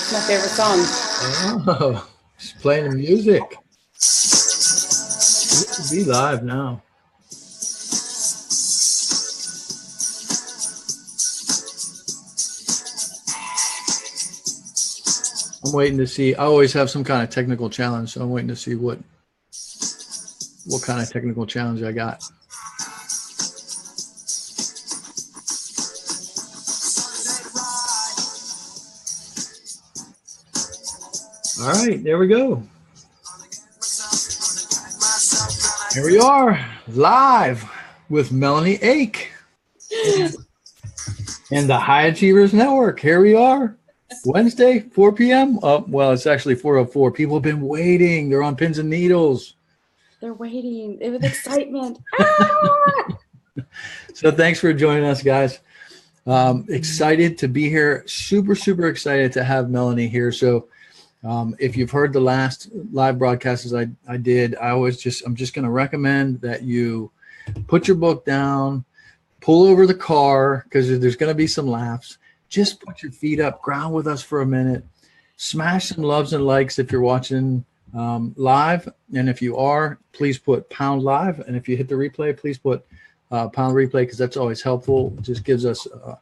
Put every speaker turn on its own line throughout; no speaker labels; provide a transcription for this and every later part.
It's my favorite song.
Oh, she's playing the music. We should be live now. I'm waiting to see. I always have some kind of technical challenge, so I'm waiting to see what kind of technical challenge I got. All right, there we go. Here we are, live with Melahni Ake and the High Achievers Network. Here we are, Wednesday, 4 p.m. Well, it's actually 4:04. People have been waiting. They're on pins and needles.
They're waiting with excitement.
So thanks for joining us, guys. Excited to be here. Super, super excited to have Melahni here. So if you've heard the last live broadcasts I did, I'm just going to recommend that you put your book down, pull over the car, because there's going to be some laughs. Just put your feet up, ground with us for a minute, smash some loves and likes if you're watching live. And if you are, please put pound live. And if you hit the replay, please put pound replay, because that's always helpful. It just gives us a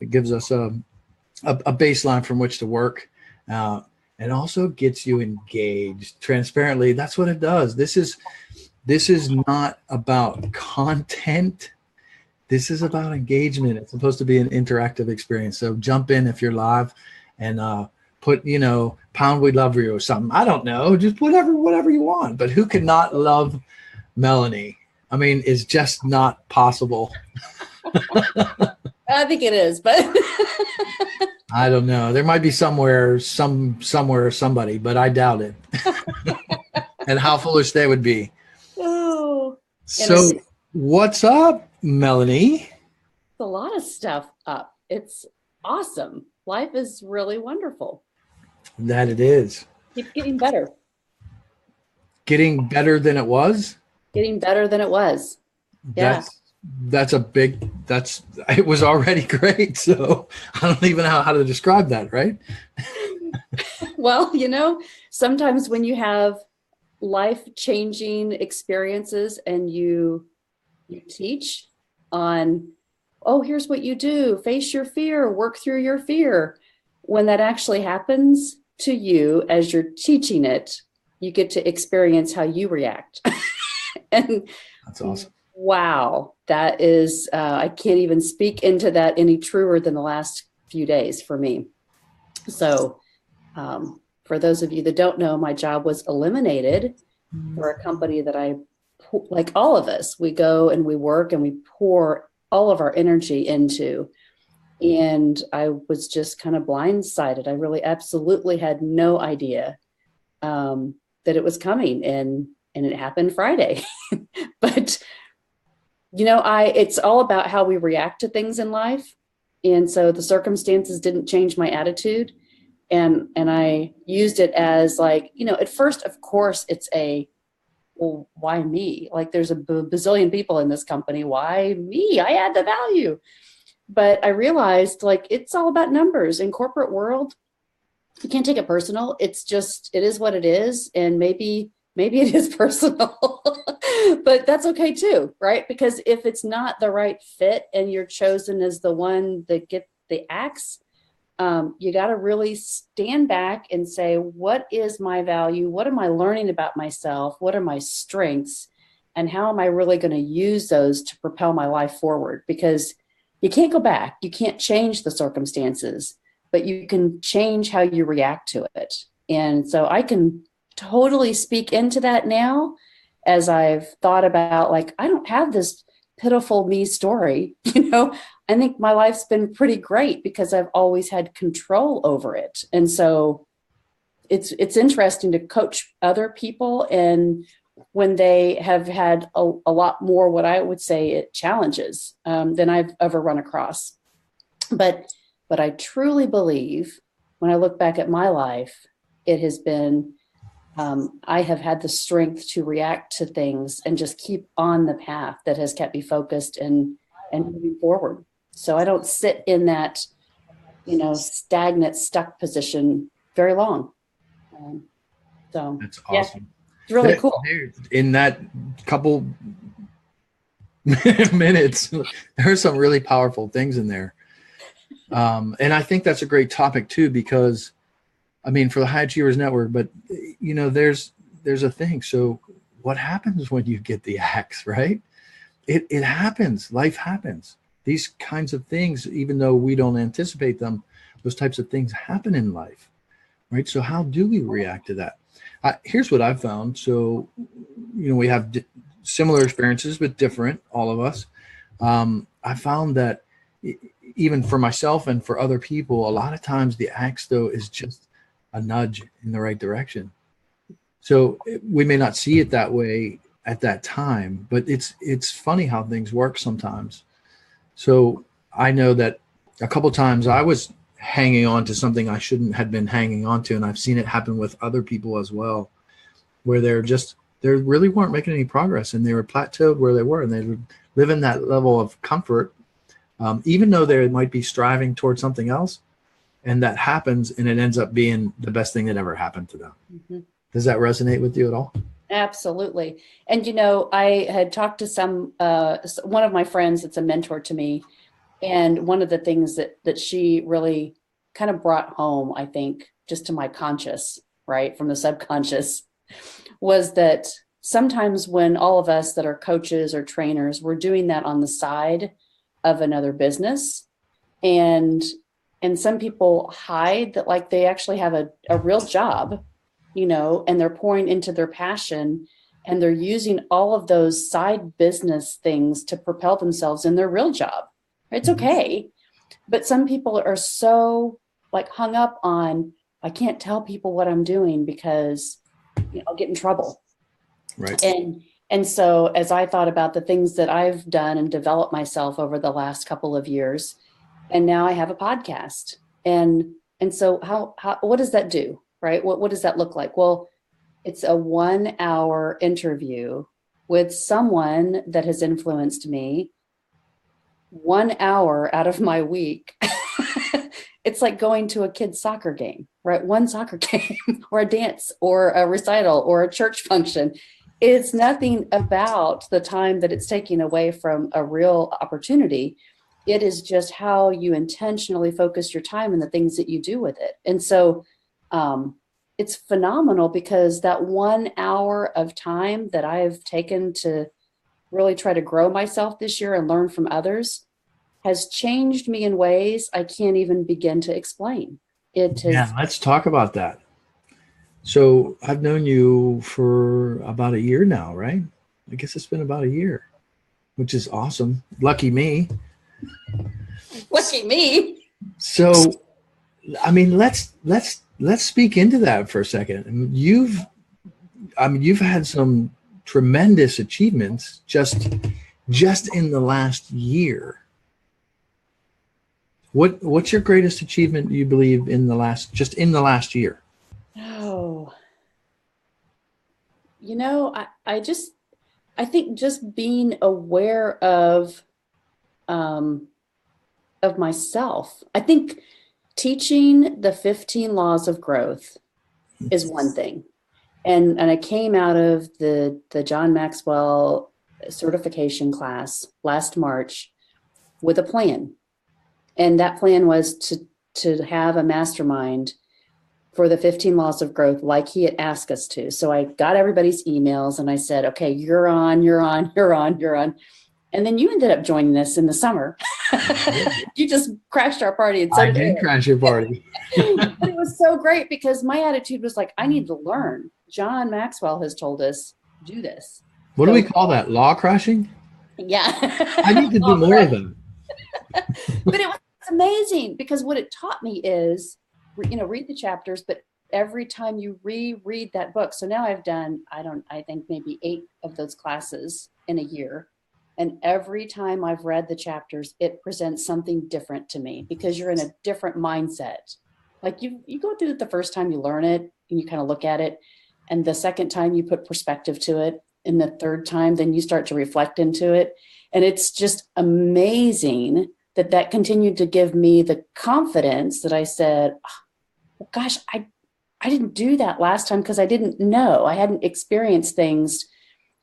baseline from which to work. And also gets you engaged transparently. That's what it does. This is not about content. This is about engagement. It's supposed to be an interactive experience. So jump in if you're live and put, pound we love you or something. I don't know. Just whatever you want. But who could not love Melahni? I mean, it's just not possible.
I think it is, but
I don't know. There might be somewhere somebody, but I doubt it. And how foolish they would be.
Oh.
So what's up, Melahni?
A lot of stuff up. It's awesome. Life is really wonderful.
That it is.
Keep getting better.
Getting better than it was?
Getting better than it was. Yeah.
It was already great. So I don't even know how to describe that, right?
Well, sometimes when you have life-changing experiences and you teach on, here's what you do, face your fear, work through your fear. When that actually happens to you as you're teaching it, you get to experience how you react. And
that's awesome.
Wow, that is, I can't even speak into that any truer than the last few days for me. So for those of you that don't know, my job was eliminated for a company that like all of us, we go and we work and we pour all of our energy into. And I was just kind of blindsided. I really absolutely had no idea that it was coming, and it happened Friday. But it's all about how we react to things in life. And so the circumstances didn't change my attitude. And I used it as like, at first, of course, it's well, why me? Like there's a bazillion people in this company. Why me? I add the value. But I realized like, it's all about numbers in corporate world. You can't take it personal. It is what it is. And maybe it is personal, but that's okay too, right? Because if it's not the right fit and you're chosen as the one that get the axe, you got to really stand back and say, what is my value? What am I learning about myself? What are my strengths? And how am I really going to use those to propel my life forward? Because you can't go back. You can't change the circumstances, but you can change how you react to it. And so I can totally speak into that now as I've thought about, like, I don't have this pitiful me story. I think my life's been pretty great because I've always had control over it. And so it's interesting to coach other people, and when they have had a lot more, what I would say, challenges than I've ever run across. But I truly believe when I look back at my life, it has been, I have had the strength to react to things and just keep on the path that has kept me focused and moving forward. So I don't sit in that stagnant, stuck position very long. So
That's
yeah,
awesome.
it's really cool.
In that couple minutes, there's some really powerful things in there. And I think that's a great topic too, because I mean, for the High Achievers Network, but there's a thing. So what happens when you get the axe, right? It happens. Life happens. These kinds of things, even though we don't anticipate them, those types of things happen in life, right? So how do we react to that? Here's what I've found. So, we have similar experiences, but different, all of us. I found that even for myself and for other people, a lot of times the axe, though, is just a nudge in the right direction. So we may not see it that way at that time, but it's funny how things work sometimes. So I know that a couple times I was hanging on to something I shouldn't have been hanging on to, and I've seen it happen with other people as well, where they really weren't making any progress, and they were plateaued where they were, and they would live in that level of comfort, even though they might be striving towards something else, and that happens, and it ends up being the best thing that ever happened to them. Mm-hmm. Does that resonate with you at all?
Absolutely. And, I had talked to one of my friends that's a mentor to me. And one of the things that she really kind of brought home, I think, just to my conscious, right, from the subconscious, was that sometimes when all of us that are coaches or trainers, we're doing that on the side of another business. And some people hide that, like, they actually have a real job, and they're pouring into their passion, and they're using all of those side business things to propel themselves in their real job. It's okay. But some people are so hung up on, I can't tell people what I'm doing because I'll get in trouble.
Right.
And so as I thought about the things that I've done and developed myself over the last couple of years, and now I have a podcast. And so how what does that do? Right? What does that look like? Well, it's a 1-hour interview with someone that has influenced me. 1 hour out of my week. It's like going to a kid's soccer game, right? One soccer game or a dance or a recital or a church function. It's nothing about the time that it's taking away from a real opportunity. It is just how you intentionally focus your time and the things that you do with it. And so it's phenomenal, because that 1 hour of time that I've taken to really try to grow myself this year and learn from others has changed me in ways I can't even begin to explain.
Yeah, let's talk about that. So I've known you for about a year now, right? I guess it's been about a year, which is awesome. Lucky me.
Lucky me.
So, I mean, let's speak into that for a second. You've had some tremendous achievements just in the last year. What's your greatest achievement, you believe, in the last year?
Oh, I think just being aware of myself. I think teaching the 15 laws of growth is one thing. And I came out of the John Maxwell certification class last March with a plan. And that plan was to have a mastermind for the 15 laws of growth, like he had asked us to. So I got everybody's emails and I said, okay, you're on. And then you ended up joining us in the summer. You just crashed our party. And
I did crash your party.
But it was so great, because my attitude was like, I need to learn. John Maxwell has told us, do this.
What do we call that? Law crashing?
Yeah.
I need to do more of them.
But it was amazing, because what it taught me is, read the chapters, but every time you reread that book. So now I've done, I think maybe 8 of those classes in a year. And every time I've read the chapters, it presents something different to me, because you're in a different mindset. Like you go through it the first time you learn it and you kind of look at it. And the second time you put perspective to it. And the third time, then you start to reflect into it. And it's just amazing that continued to give me the confidence that I said, oh, gosh, I didn't do that last time because I didn't know. I hadn't experienced things.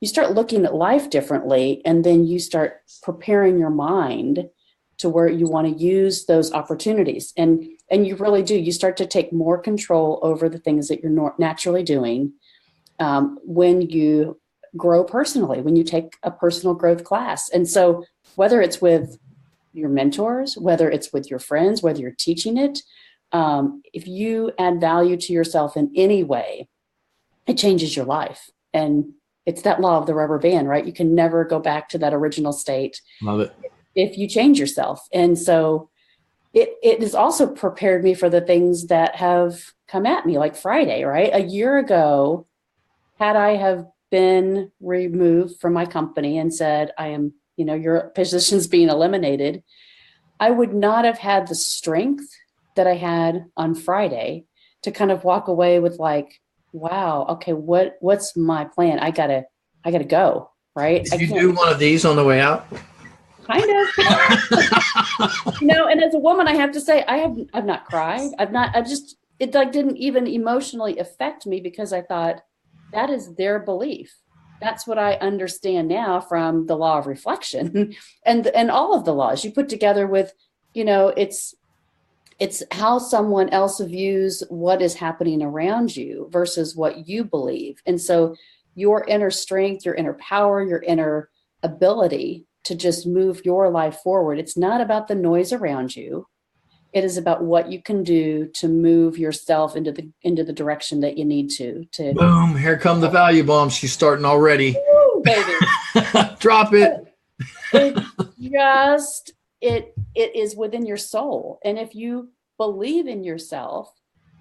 You start looking at life differently, and then you start preparing your mind to where you want to use those opportunities. And you really do. You start to take more control over the things that you're naturally doing when you grow personally, when you take a personal growth class. And so whether it's with your mentors, whether it's with your friends, whether you're teaching it, if you add value to yourself in any way, it changes your life. And it's that law of the rubber band, right? You can never go back to that original state.
Love it.
If you change yourself. And so it has also prepared me for the things that have come at me, like Friday, right? A year ago, had I have been removed from my company and said, I am, your position's being eliminated, I would not have had the strength that I had on Friday to kind of walk away with like, wow, okay, what's my plan? I gotta go, right?
Did you do one of these on the way out?
Kind of. And as a woman, I have to say, I've not cried. It like didn't even emotionally affect me because I thought that is their belief. That's what I understand now from the law of reflection and all of the laws you put together with, it's how someone else views what is happening around you versus what you believe. And so your inner strength, your inner power, your inner ability to just move your life forward. It's not about the noise around you. It is about what you can do to move yourself into the direction that you need to.
Boom! Here come the value bombs. She's starting already.
Woo, baby.
Drop it.
It is within your soul, and if you believe in yourself,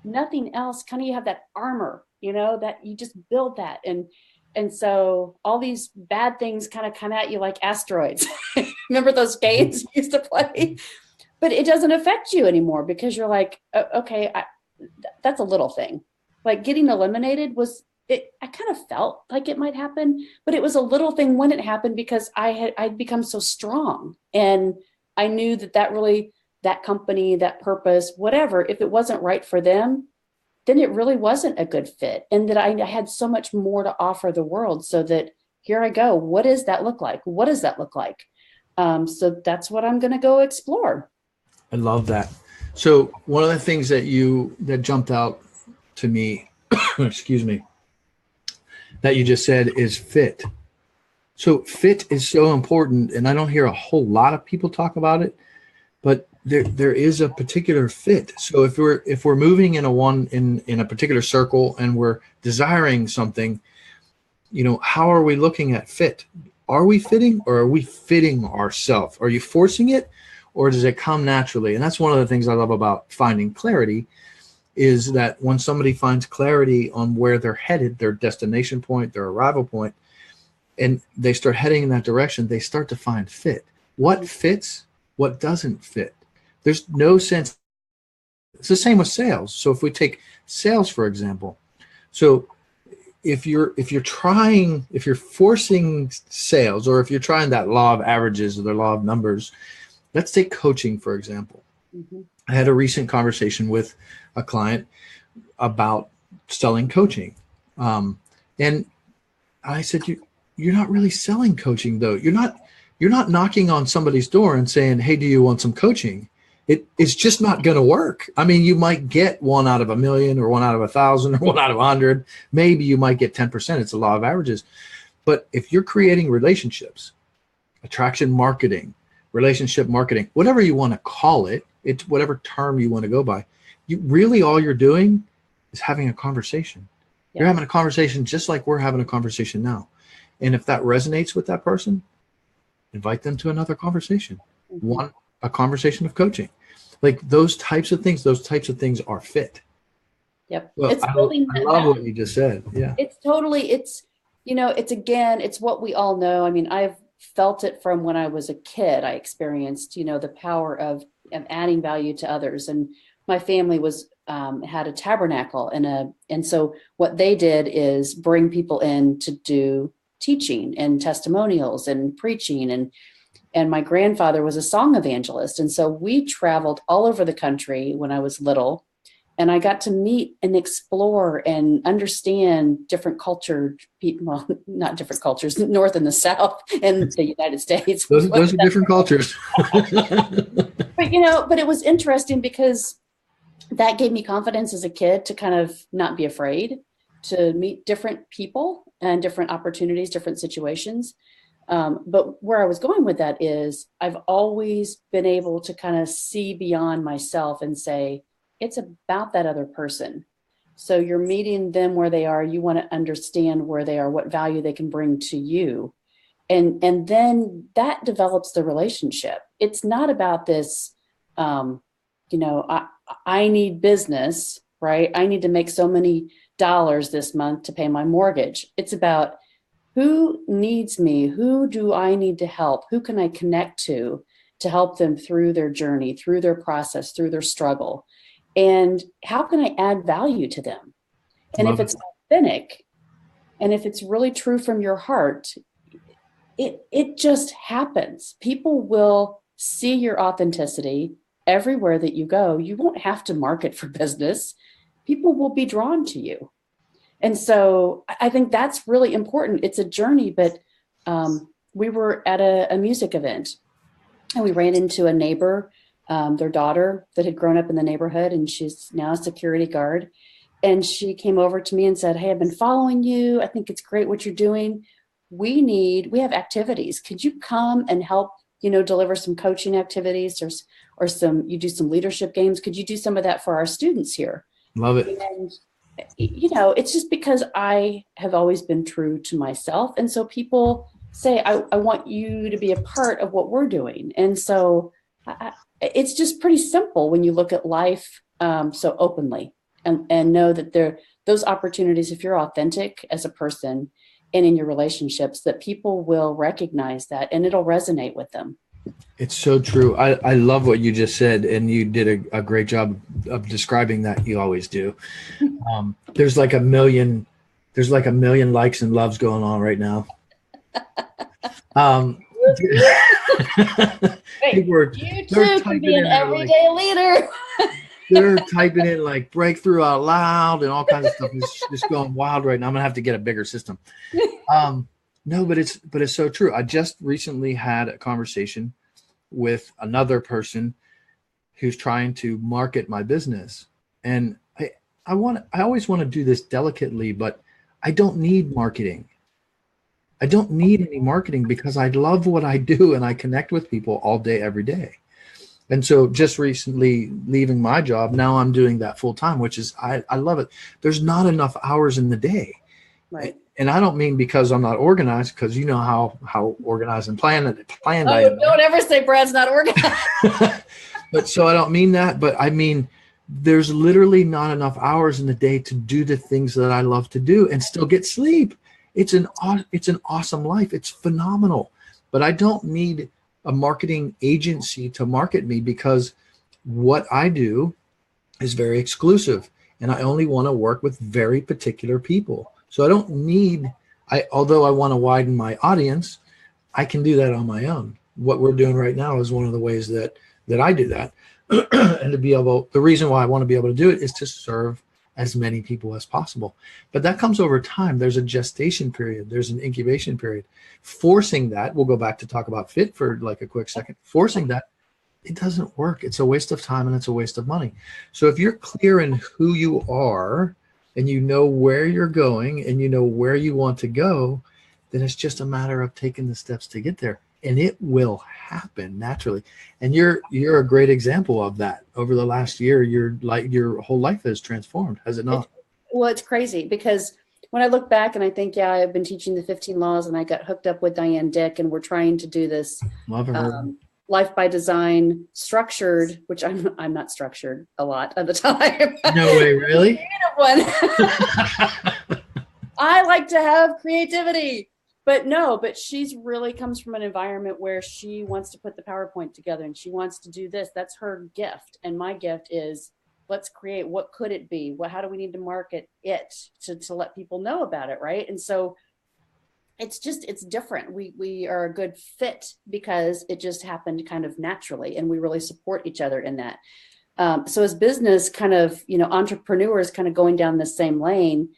nothing else. Kind of you have that armor, that you just build that and so all these bad things kind of come at you like asteroids. Remember those games you used to play? But it doesn't affect you anymore because you're like, okay, that's a little thing. Like getting eliminated I kind of felt like it might happen, but it was a little thing when it happened because I'd become so strong. And I knew that company, that purpose, whatever, if it wasn't right for them, then it really wasn't a good fit. And that I had so much more to offer the world so that here I go. What does that look like? What does that look like? So that's what I'm going to go explore.
I love that. So one of the things that jumped out to me, excuse me, that you just said is fit. So fit is so important. And I don't hear a whole lot of people talk about it, but there is a particular fit. So if we're moving in a particular circle and we're desiring something, how are we looking at fit? Are we fitting or are we fitting ourselves? Are you forcing it or does it come naturally? And that's one of the things I love about finding clarity is that when somebody finds clarity on where they're headed, their destination point, their arrival point, and they start heading in that direction, they start to find fit. What fits? What doesn't fit? There's no sense. It's the same with sales. So if we take sales, for example, so if you're forcing sales, or if you're trying that law of averages or the law of numbers, let's take coaching, for example. Mm-hmm. I had a recent conversation with a client about selling coaching. And I said, you're not really selling coaching though. You're not knocking on somebody's door and saying, hey, do you want some coaching? It's just not going to work. I mean, you might get 1 out of 1,000,000 or 1 out of 1,000 or 1 out of 100. Maybe you might get 10%. It's a law of averages. But if you're creating relationships, attraction marketing, relationship marketing, whatever you want to call it, it's whatever term you want to go by, all you're doing is having a conversation. Yeah. You're having a conversation just like we're having a conversation now. And if that resonates with that person, invite them to another conversation. Mm-hmm. A conversation of coaching, like those types of things are fit.
Yep.
Well, I love what you just said. Yeah.
It's what we all know. I mean, I've felt it from when I was a kid. I experienced, the power of adding value to others. And my family had a tabernacle and so what they did is bring people in to do teaching and testimonials and preaching. And my grandfather was a song evangelist. And so we traveled all over the country when I was little. And I got to meet and explore and understand different culture people, well, not different cultures, North and the South in the United States.
Those are different cultures.
But it was interesting because that gave me confidence as a kid to kind of not be afraid to meet different people and different opportunities, different situations. But where I was going with that is I've always been able to kind of see beyond myself and say, it's about that other person. So you're meeting them where they are. You want to understand where they are, what value they can bring to you. And then that develops the relationship. It's not about this, I need business, right? I need to make so many dollars this month to pay my mortgage. It's about who needs me? Who do I need to help? Who can I connect to help them through their journey, through their process, through their struggle? And how can I add value to them? And if it's authentic, and if it's really true from your heart, it just happens. People will see your authenticity everywhere that you go. You won't have to market for business. People will be drawn to you. And so I think that's really important. It's a journey, but we were at a music event and we ran into a neighbor, their daughter that had grown up in the neighborhood, and she's now a security guard. And she came over to me and said, "Hey, I've been following you. I think it's great what you're doing. We have activities. Could you come and help, deliver some coaching activities or you do some leadership games? Could you do some of that for our students here?"
Love it.
And, it's just because I have always been true to myself. And so people say, I want you to be a part of what we're doing. And so it's just pretty simple when you look at life so openly and know that those opportunities, if you're authentic as a person and in your relationships, that people will recognize that and it'll resonate with them.
It's so true. I love what you just said, and you did a great job of describing that. You always do. There's like a million likes and loves going on right now.
People are, you too can be an everyday leader.
They're typing in like breakthrough out loud and all kinds of stuff. It's just going wild right now. I'm gonna have to get a bigger system. No, but it's so true. I just recently had a conversation with another person who's trying to market my business, and I always want to do this delicately, but I don't need marketing. I don't need any marketing because I love what I do and I connect with people all day, every day. And so just recently leaving my job, now I'm doing that full time, which is, I love it. There's not enough hours in the day.
Right.
And I don't mean because I'm not organized, because you know how organized and planned I am.
Don't ever say Brad's not organized.
But so I don't mean that, but I mean, there's literally not enough hours in the day to do the things that I love to do and still get sleep. It's an awesome life. It's phenomenal. But I don't need a marketing agency to market me, because what I do is very exclusive and I only want to work with very particular people. So I don't need, although I want to widen my audience, I can do that on my own. What we're doing right now is one of the ways that I do that. And to be able, the reason why I want to be able to do it is to serve as many people as possible. But that comes over time. There's a gestation period. There's an incubation period. Forcing that, we'll go back to talk about fit for like a quick second. Forcing that, it doesn't work. It's a waste of time and it's a waste of money. So if you're clear in who you are and you know where you're going and you know where you want to go, then it's just a matter of taking the steps to get there. And it will happen naturally. And you're a great example of that. Over the last year, your whole life has transformed, has it not?
Well, it's crazy because when I look back and I think, yeah, I've been teaching the 15 laws and I got hooked up with Diane Dick and we're trying to do this life by design structured, which I'm not structured a lot of the time.
No way, really?
I like to have creativity. But she's really comes from an environment where she wants to put the PowerPoint together and she wants to do this. That's her gift. And my gift is, let's create, what could it be? How do we need to market it to let people know about it, right? And so it's different. We are a good fit because it just happened kind of naturally, and we really support each other in that. So as business kind of, entrepreneurs kind of going down the same lane,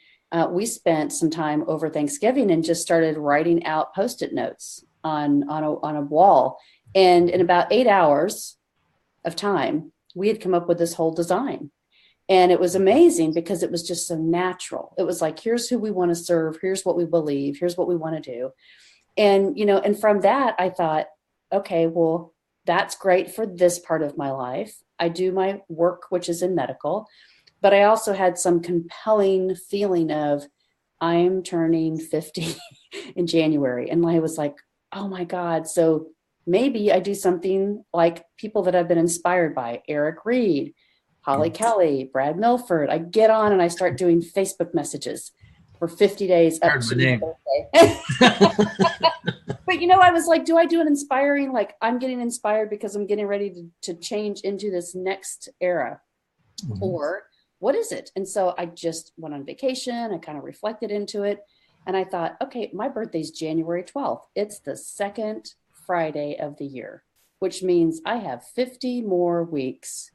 we spent some time over Thanksgiving and just started writing out Post-it notes on a wall. And in about 8 hours of time, we had come up with this whole design. And it was amazing because it was just so natural. It was like, here's who we want to serve. Here's what we believe. Here's what we want to do. And, and from that, I thought, okay, well, that's great for this part of my life. I do my work, which is in medical, but I also had some compelling feeling of I'm turning 50 in January. And I was like, oh my God. So maybe I do something like people that I've been inspired by, Eric Reed, Holly Kelly, Brad Milford. I get on and I start doing Facebook messages for 50 days up to my birthday. But I was like, do I do an inspiring, like I'm getting inspired because I'm getting ready to change into this next era, or what is it? And so I just went on vacation. I kind of reflected into it. And I thought, okay, my birthday's January 12th. It's the second Friday of the year, which means I have 50 more weeks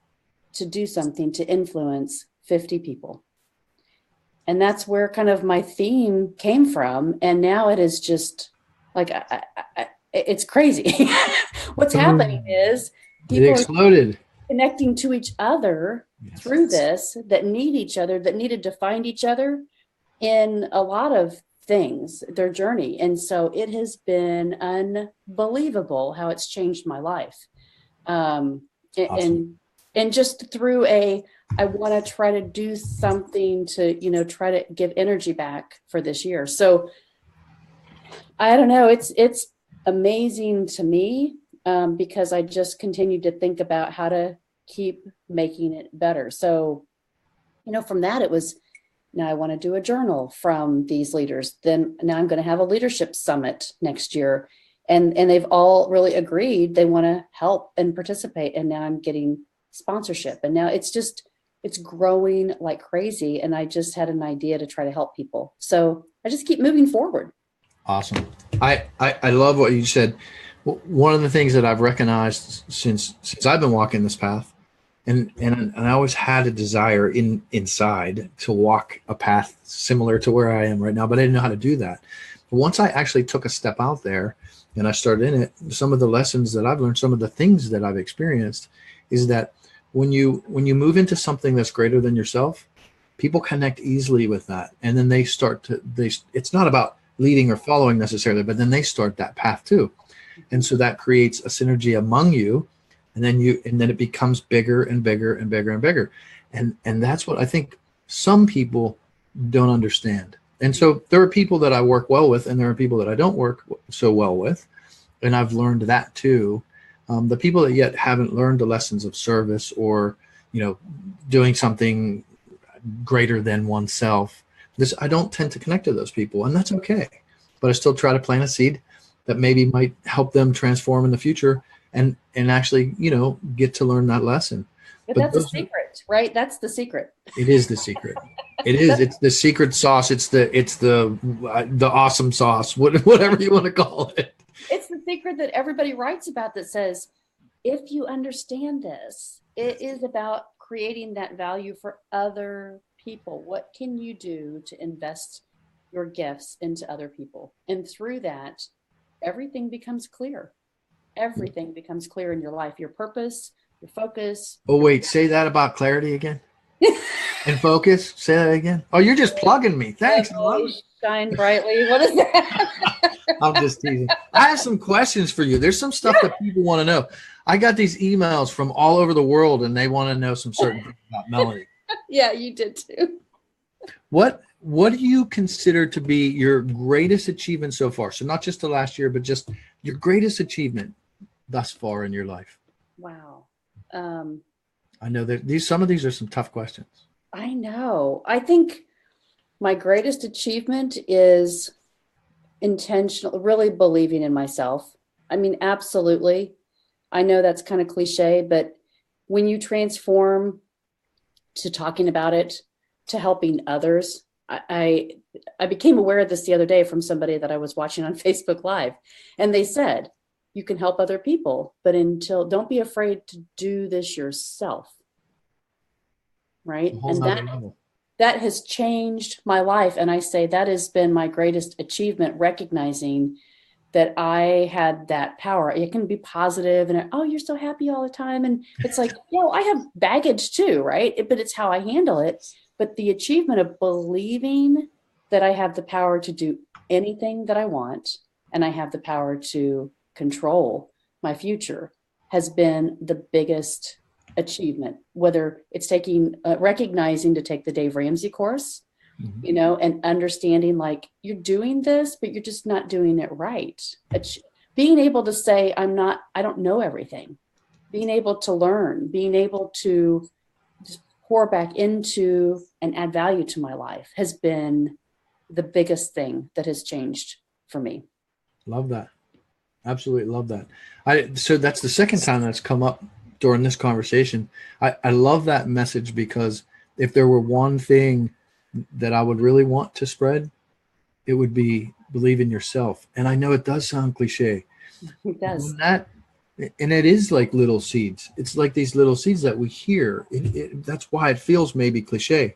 to do something to influence 50 people. And that's where kind of my theme came from. And now it is just like, it's crazy. What's happening is people
it exploded.
are connecting to each other through this, that need each other, that needed to find each other in a lot of things, their journey. And so it has been unbelievable how it's changed my life. Awesome. And just through I want to try to do something to, try to give energy back for this year. So I don't know, it's amazing to me because I just continue to think about how to keep making it better. So, from that, it was, now I want to do a journal from these leaders. Then now I'm going to have a leadership summit next year. And they've all really agreed they want to help and participate. And now I'm getting sponsorship. And now it's growing like crazy. And I just had an idea to try to help people. So I just keep moving forward.
Awesome. I love what you said. One of the things that I've recognized since I've been walking this path, and I always had a desire inside to walk a path similar to where I am right now, but I didn't know how to do that. But once I actually took a step out there and I started in it, some of the lessons that I've learned, some of the things that I've experienced is that when you move into something that's greater than yourself, people connect easily with that. And then they start to, it's not about leading or following necessarily, but then they start that path too. And so that creates a synergy among you. And then it becomes bigger and bigger and bigger and bigger. And that's what I think some people don't understand. And so there are people that I work well with, and there are people that I don't work so well with. And I've learned that too. The people that yet haven't learned the lessons of service or, doing something greater than oneself, I don't tend to connect to those people, and that's okay. But I still try to plant a seed that maybe might help them transform in the future and actually, get to learn that lesson.
But that's a secret, right? That's the secret.
It is the secret. It is. It's the secret sauce. It's the awesome sauce, whatever you want to call it.
It's the secret that everybody writes about that says, if you understand this, it is about creating that value for other people. What can you do to invest your gifts into other people? And through that, everything becomes clear. Everything becomes clear in your life, your purpose, your focus.
Oh, wait, say that about clarity again. And focus. Say that again. Oh, you're just plugging me. Thanks.
Shine brightly. What is that?
I'm just teasing. I have some questions for you. There's some stuff that people want to know. I got these emails from all over the world, and they want to know some certain things about Melahni.
Yeah, you did too.
What do you consider to be your greatest achievement so far? So not just the last year, but just your greatest achievement thus far in your life.
Wow.
I know that some of these are some tough questions.
I know. I think my greatest achievement is really believing in myself. I mean, absolutely. I know that's kind of cliche, but when you transform to talking about it, to helping others, I became aware of this the other day from somebody that I was watching on Facebook Live, and they said, you can help other people, but don't be afraid to do this yourself. Right.
A whole
And
nother level.
that has changed my life. And I say that has been my greatest achievement, recognizing that I had that power. It can be positive and, oh, you're so happy all the time. And it's like, I have baggage too, right? But it's how I handle it. But the achievement of believing that I have the power to do anything that I want, and I have the power to control my future, has been the biggest achievement, whether it's recognizing to take the Dave Ramsey course, and understanding like you're doing this, but you're just not doing it right. Being able to say, I don't know everything, being able to learn, being able to just pour back into and add value to my life has been the biggest thing that has changed for me.
Love that. Absolutely love that. So that's the second time that's come up during this conversation. I love that message, because if there were one thing that I would really want to spread, it would be believe in yourself. And I know it does sound cliche.
It does.
And it is like little seeds. It's like these little seeds that we hear. That's why it feels maybe cliche.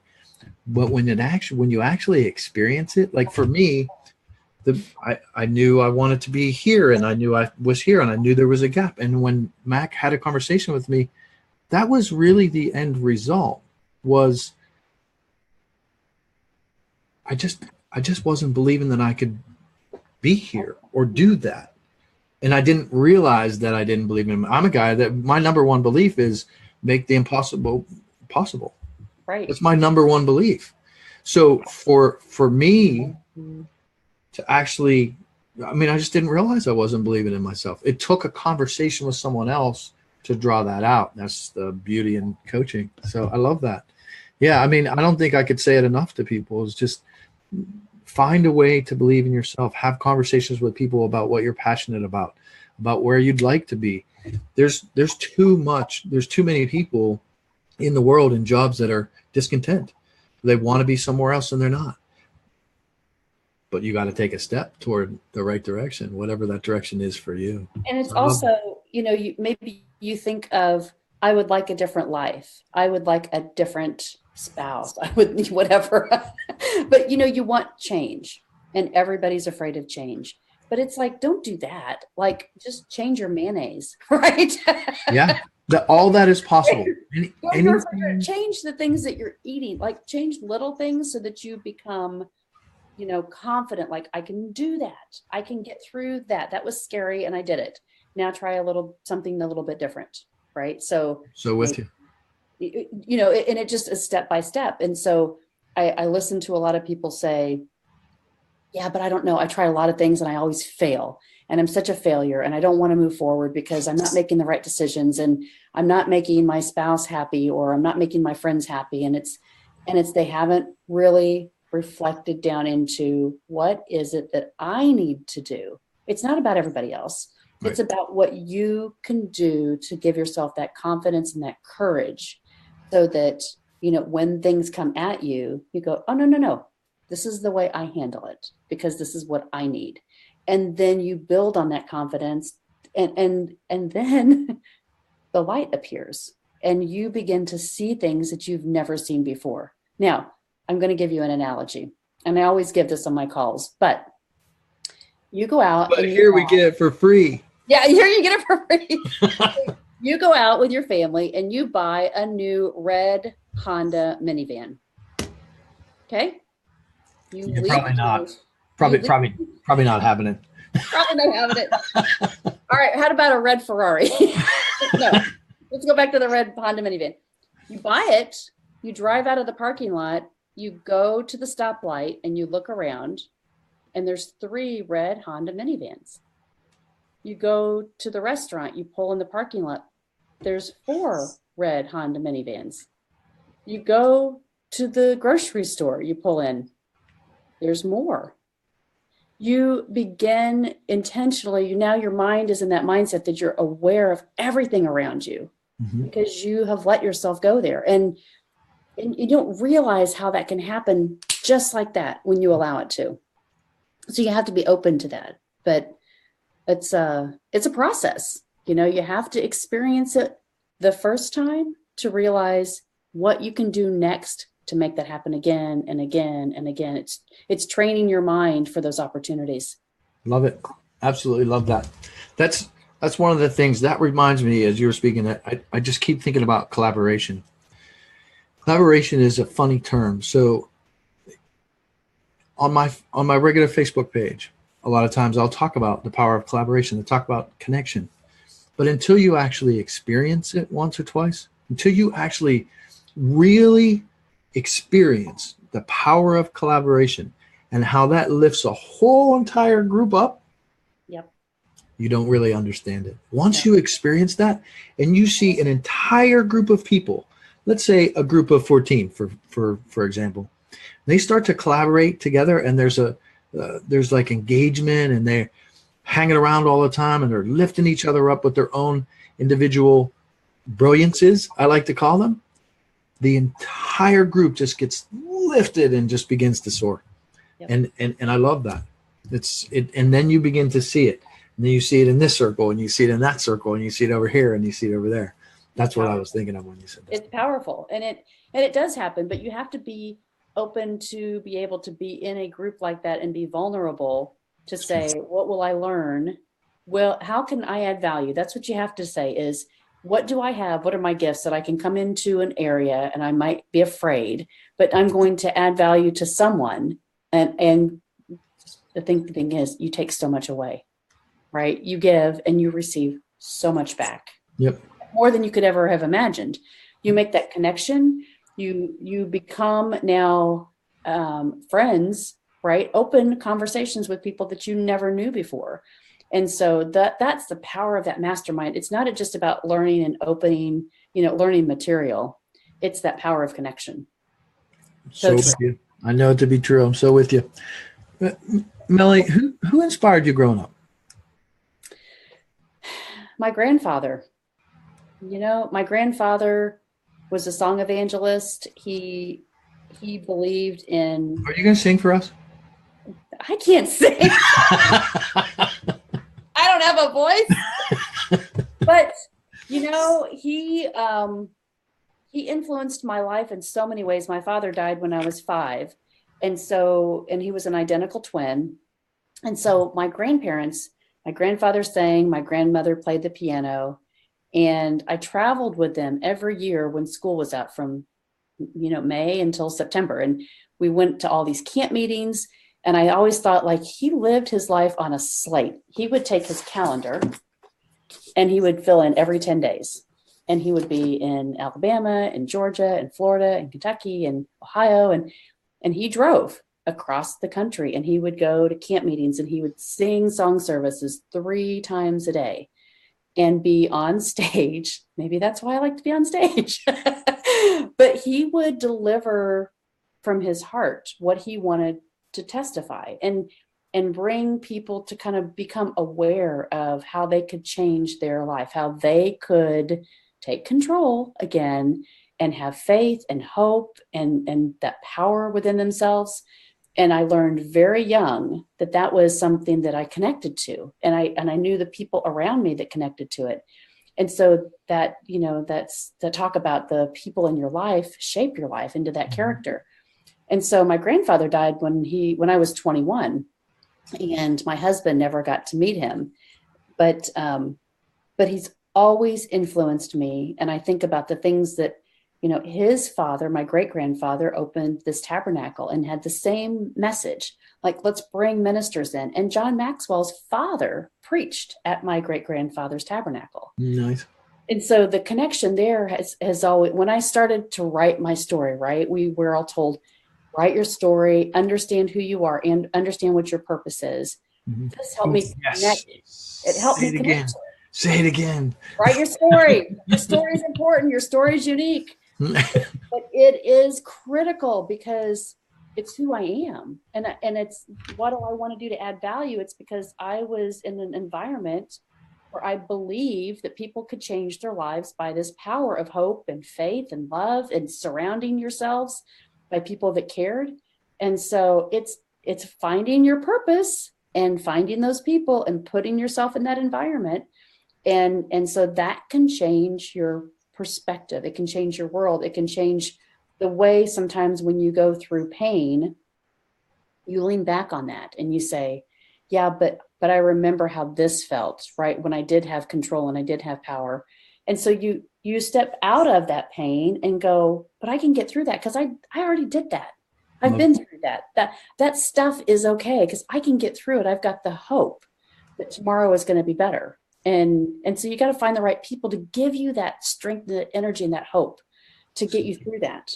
But when you actually experience it, like for me, I knew I wanted to be here, and I knew I was here, and I knew there was a gap. And when Mac had a conversation with me, that was really the end result. Was I just wasn't believing that I could be here or do that. And I didn't realize that I didn't believe in him. I'm a guy that my number one belief is make the impossible possible.
Right.
It's my number one belief. So for me to actually, I just didn't realize I wasn't believing in myself. It took a conversation with someone else to draw that out. That's the beauty in coaching. So I love that. Yeah. I don't think I could say it enough to people. It's just find a way to believe in yourself. Have conversations with people about what you're passionate about where you'd like to be. There's too many people in the world in jobs that are discontent. They want to be somewhere else and they're not. But you got to take a step toward the right direction, whatever that direction is for you.
And it's also, maybe you think of, I would like a different life. I would like a different spouse. I would, whatever. But, you want change, and everybody's afraid of change. But it's like, don't do that. Like, just change your mayonnaise, right?
Yeah. All that is possible.
Change the things that you're eating, like change little things so that you become, confident. Like, I can do that. I can get through that. That was scary and I did it. Now try something a little bit different. Right. So
with you.
And it just is step by step. And so I listen to a lot of people say, yeah, but I don't know. I try a lot of things and I always fail. And I'm such a failure, and I don't want to move forward because I'm not making the right decisions, and I'm not making my spouse happy, or I'm not making my friends happy. And it's they haven't really reflected down into, what is it that I need to do? It's not about everybody else. Right. It's about what you can do to give yourself that confidence and that courage, so that, when things come at you, you go, oh, no. This is the way I handle it, because this is what I need. And then you build on that confidence, and then the light appears and you begin to see things that you've never seen before. Now, I'm going to give you an analogy, and I always give this on my calls, but you go out.
But here we get it for free.
Yeah, here you get it for free. You go out with your family and you buy a new red Honda minivan. Okay?
You're probably not. Probably not having it.
Probably not having it. All right. How about a red Ferrari? No. Let's go back to the red Honda minivan. You buy it. You drive out of the parking lot. You go to the stoplight and you look around, and there's 3 red Honda minivans. You go to the restaurant. You pull in the parking lot. There's 4 red Honda minivans. You go to the grocery store. You pull in. There's more. You begin intentionally, now your mind is in that mindset that you're aware of everything around you, because you have let yourself go there. And And you don't realize how that can happen just like that when you allow it to. So you have to be open to that. But it's a process. You have to experience it the first time to realize what you can do next to make that happen again and again and again. It's training your mind for those opportunities.
Love it. Absolutely love that. That's one of the things that reminds me as you were speaking that I just keep thinking about collaboration. Collaboration is a funny term. So on my regular Facebook page, a lot of times I'll talk about the power of collaboration, I'll talk about connection. But until you actually experience it once or twice, until you actually really experience the power of collaboration and how that lifts a whole entire group up,
Yep.
you don't really understand it. Once you experience that and you see an entire group of people, let's say a group of 14 for example, they start to collaborate together and there's like engagement and they're hanging around all the time and they're lifting each other up with their own individual brilliances, I like to call them. The entire group just gets lifted and just begins to soar. Yep. And I love that. And then you begin to see it. And then you see it in this circle and you see it in that circle and you see it over here and you see it over there. That's what I was thinking of when you said that.
It's powerful and it does happen, but you have to be open to be able to be in a group like that and be vulnerable to say, what will I learn? Well, how can I add value? That's what you have to say is, what do I have? What are my gifts that I can come into an area and I might be afraid, but I'm going to add value to someone. And the thing is, you take so much away, right? You give and you receive so much back.
Yep.
More than you could ever have imagined. You make that connection. You become now friends, right? Open conversations with people that you never knew before. And so that's the power of that mastermind. It's not just about learning and opening, learning material. It's that power of connection.
So true. I know it to be true. I'm so with you. Melanie, who inspired you growing up?
My grandfather. My grandfather was a song evangelist. He believed in.
Are you going to sing for us?
I can't sing. I don't have a voice. But he influenced my life in so many ways. My father died when I was 5, and he was an identical twin. And so my grandfather sang, my grandmother played the piano. And I traveled with them every year when school was out from, May until September. And we went to all these camp meetings. And I always thought, like, he lived his life on a slate. He would take his calendar and he would fill in every 10 days. And he would be in Alabama and Georgia and Florida and Kentucky and Ohio. And he drove across the country and he would go to camp meetings and he would sing song services 3 times a day. And be on stage. Maybe that's why I like to be on stage. But he would deliver from his heart what he wanted to testify and bring people to kind of become aware of how they could change their life, how they could take control again and have faith and hope and that power within themselves. And I learned very young that was something that I connected to. And I knew the people around me that connected to it. And so that, that's the talk about the people in your life shape your life into that character. And so my grandfather died when I was 21 and my husband never got to meet him, but he's always influenced me. And I think about the things that, his father, my great-grandfather, opened this tabernacle and had the same message, like, let's bring ministers in. And John Maxwell's father preached at my great-grandfather's tabernacle.
Nice.
And so the connection there has always, when I started to write my story, right, we were all told, write your story, understand who you are, and understand what your purpose is. Mm-hmm. This helped me connect. It helped me connect.
Say it again.
Write your story. Your story is important. Your story is unique. But it is critical because it's who I am. And it's what do I want to do to add value? It's because I was in an environment where I believe that people could change their lives by this power of hope and faith and love and surrounding yourselves by people that cared. And so it's finding your purpose and finding those people and putting yourself in that environment. And so that can change your perspective. It can change your world. It can change the way sometimes when you go through pain, you lean back on that and you say, yeah, but I remember how this felt, right? When I did have control and I did have power. And so you step out of that pain and go, but I can get through that because I already did that. I've been through that. That stuff is okay because I can get through it. I've got the hope that tomorrow is going to be better. And so you got to find the right people to give you that strength, the energy, and that hope to get you through that.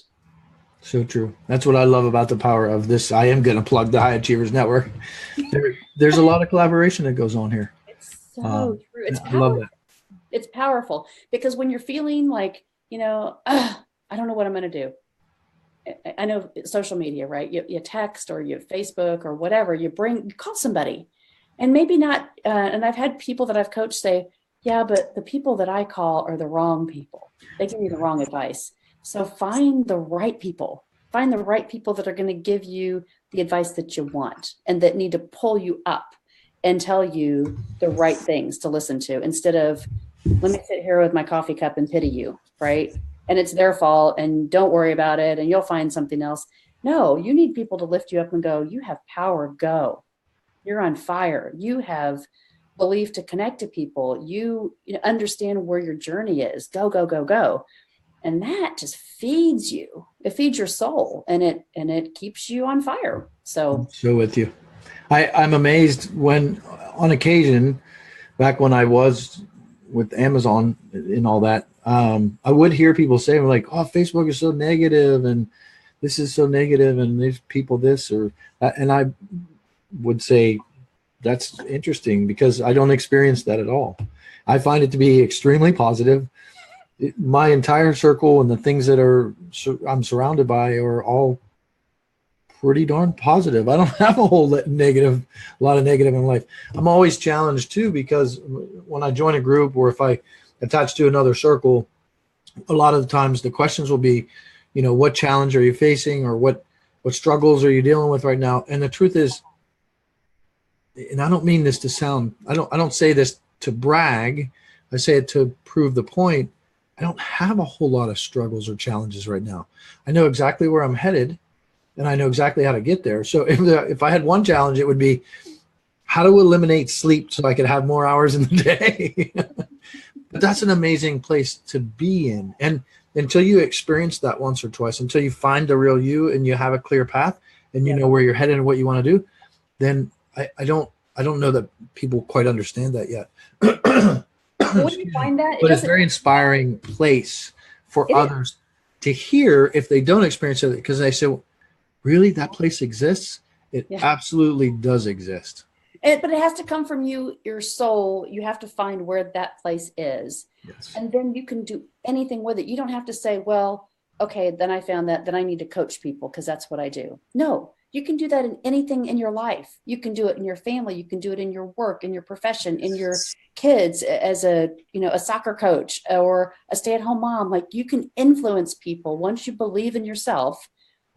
So true. That's what I love about the power of this. I am going to plug the High Achievers Network. There's a lot of collaboration that goes on here.
It's so true. It's
I love
powerful.
that.
It's powerful because when you're feeling like, I don't know what I'm going to do. I know social media, right? You text or you Facebook or whatever, you call somebody and maybe not. And I've had people that I've coached say, yeah, but the people that I call are the wrong people. They give me the wrong advice. So find the right people that are going to give you the advice that you want and that need to pull you up and tell you the right things to listen to instead of, let me sit here with my coffee cup and pity you, right? And it's their fault and don't worry about it and you'll find something else. No, you need people to lift you up and go, you have power, go. You're on fire. You have belief to connect to people. You understand where your journey is. Go, go, go, go. And that just feeds you. It feeds your soul and it keeps you on fire. So
with you. I'm amazed when on occasion, back when I was with Amazon and all that, I would hear people say like, oh, Facebook is so negative and this is so negative and there's people this or that. And I would say that's interesting because I don't experience that at all. I find it to be extremely positive. My entire circle and the things that I'm surrounded by are all pretty darn positive. I don't have a lot of negative in life. I'm always challenged too, because when I join a group or if I attach to another circle, a lot of the times the questions will be, what challenge are you facing or what struggles are you dealing with right now? And the truth is, and I don't mean this to sound, I don't say this to brag. I say it to prove the point. I don't have a whole lot of struggles or challenges right now. I know exactly where I'm headed and I know exactly how to get there. So if I had one challenge, it would be how to eliminate sleep so I could have more hours in the day. But that's an amazing place to be in. And until you experience that once or twice, until you find the real you and you have a clear path and you know where you're headed and what you want to do, then I don't know that people quite understand that yet.
When you find that,
but it's a very inspiring place for others to hear if they don't experience it, because they say, well, really, that place exists? It absolutely does exist.
But it has to come from you, your soul. You have to find where that place is.
Yes.
And then you can do anything with it. You don't have to say, well, okay, then I found that, then I need to coach people because that's what I do. No, you can do that in anything in your life. You can do it in your family. You can do it in your work, in your profession, in your kids as a soccer coach or a stay-at-home mom. Like you can influence people once you believe in yourself,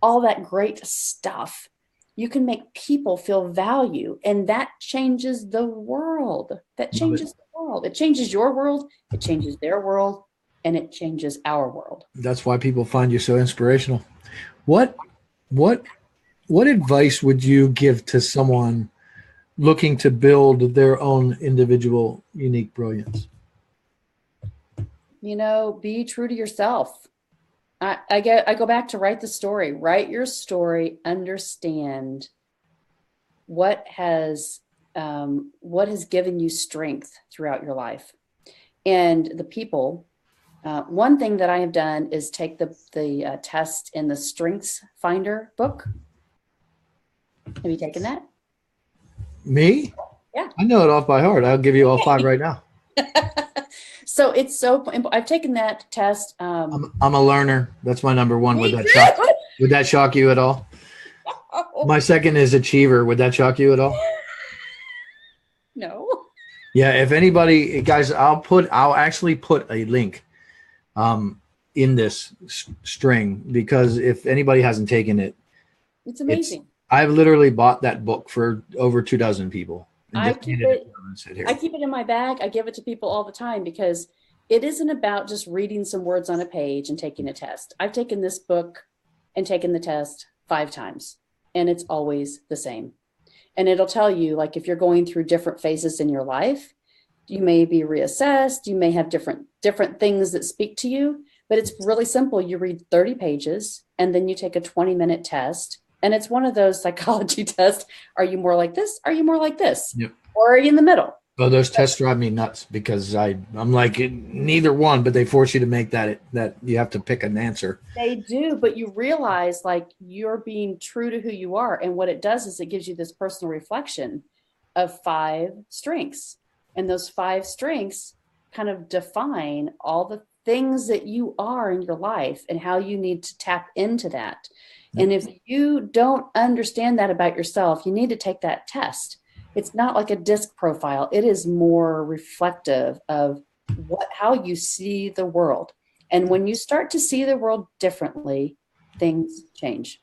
all that great stuff. You can make people feel value, and that changes the world. That changes the world. It changes your world. It changes their world, and it changes our world.
That's why people find you so inspirational. What advice would you give to someone looking to build their own individual, unique brilliance?
Be true to yourself. I go back to write the story. Write your story. Understand what has given you strength throughout your life, and the people. One thing that I have done is take the test in the Strengths Finder book. Have you taken that?
Me?
Yeah.
I know it off by heart. I'll give you all 5 right now.
So it's so. I've taken that test.
I'm a learner. That's my number one. Would that shock you at all? My second is achiever. Would that shock you at all?
No.
Yeah, if anybody, guys, I'll actually put a link in this string, because if anybody hasn't taken it,
It's
it's
amazing.
I've literally bought that book for over 2 dozen people and
I
just
keep
handed it to
it
them and said,
I
here.
keep it in my bag. I give it to people all the time because it isn't about just reading some words on a page and taking a test. I've taken this book and taken the test 5 times, and it's always the same. And it'll tell you, like, if you're going through different phases in your life, you may be reassessed, you may have different things that speak to you, but it's really simple. You read 30 pages and then you take a 20-minute test. And it's one of those psychology tests. Are you more like this? Are you more like this?
Yep.
Or are you in the middle?
Oh, those tests drive me nuts because I'm like neither one, but they force you to make that you have to pick an answer.
They do, but you realize like you're being true to who you are. And what it does is it gives you this personal reflection of 5 strengths. And those 5 strengths kind of define all the things that you are in your life and how you need to tap into that. And if you don't understand that about yourself, you need to take that test. It's not like a disc profile, it is more reflective of how you see the world. And when you start to see the world differently, things change.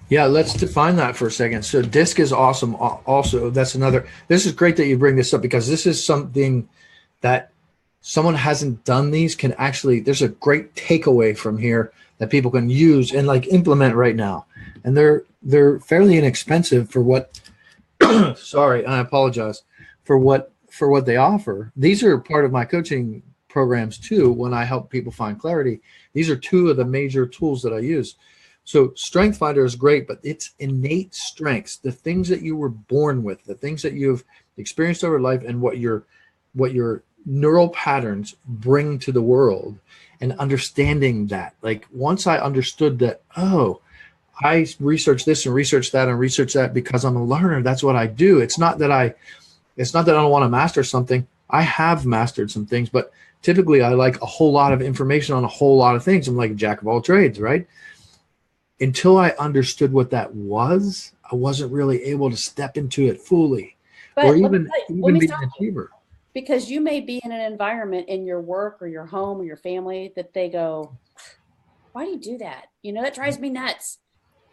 Yeah, let's define that for a second. So disc is awesome. Also, that's another. This is great that you bring this up because this is something that someone hasn't done. These can actually. There's a great takeaway from here that people can use and like implement right now, and they're fairly inexpensive for what. Sorry, I apologize for what they offer. These are part of my coaching programs too. When I help people find clarity, these are two of the major tools that I use. So Strength Finder is great, but it's innate strengths, the things that you were born with, the things that you've experienced over life, and what your neural patterns bring to the world, and understanding that. Like once I understood that, oh, I research this and research that and research that because I'm a learner. That's what I do. It's not that I don't want to master something. I have mastered some things, but typically I like a whole lot of information on a whole lot of things. I'm like a jack of all trades, right? Until I understood what that was, I wasn't really able to step into it fully, or
But let
even
me
be
stop
an
you
achiever.
because you may be in an environment in your work or your home or your family that they go, why do you do that? That drives me nuts.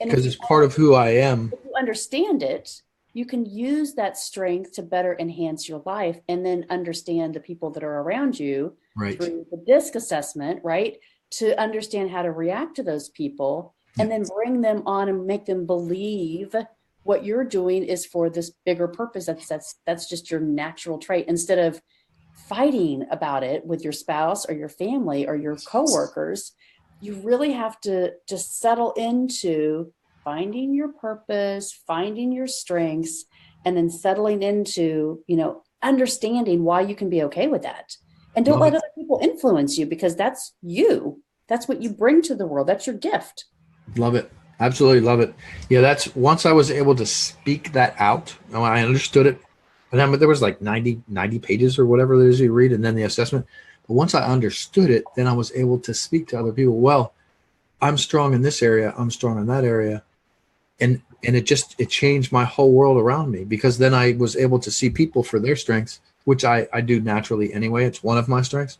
And
Because it's part of who I am.
if you understand it, you can use that strength to better enhance your life and then understand the people that are around you
Right.
through the disc assessment, right? To understand how to react to those people
Yeah.
and then bring them on and make them believe what you're doing is for this bigger purpose. That's just your natural trait instead of fighting about it with your spouse or your family or your coworkers. You really have to just settle into finding your purpose, finding your strengths, and then settling into, understanding why you can be okay with that. And don't
Love
let
it.
other people influence you because that's you. That's what you bring to the world. That's your gift.
Love it. Absolutely love it. Yeah, that's once I was able to speak that out, I understood it. And then there was like 90 pages or whatever it is you read, and then the assessment. But once I understood it, then I was able to speak to other people. Well, I'm strong in this area. I'm strong in that area. And it changed my whole world around me, because then I was able to see people for their strengths, which I do naturally anyway. It's one of my strengths.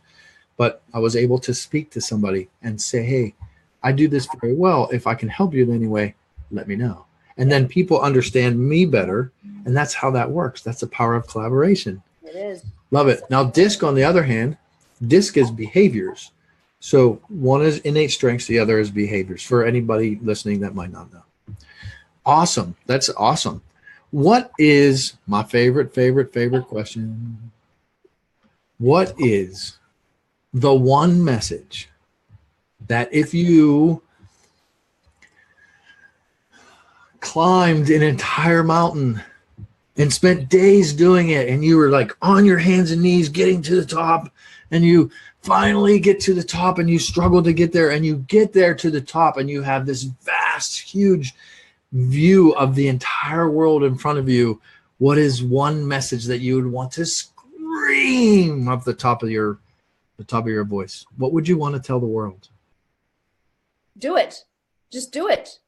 But I was able to speak to somebody and say, hey, I do this very well. If I can help you in any way, let me know. And then people understand me better. And that's how that works. That's the power of collaboration.
It is.
Love it. Now, DISC, on the other hand, DISC is behaviors. So one is innate strengths, the other is behaviors, for anybody listening that might not know. Awesome. That's awesome. What is my favorite question? What is the one message that if you climbed an entire mountain and spent days doing it, and you were like on your hands and knees getting to the top, and you finally get to the top and you struggle to get there, and you get there to the top and you have this vast, huge view of the entire world in front of you, what is one message that you would want to scream off the top of your voice? What would you want to tell the world?
Do it. Just do it.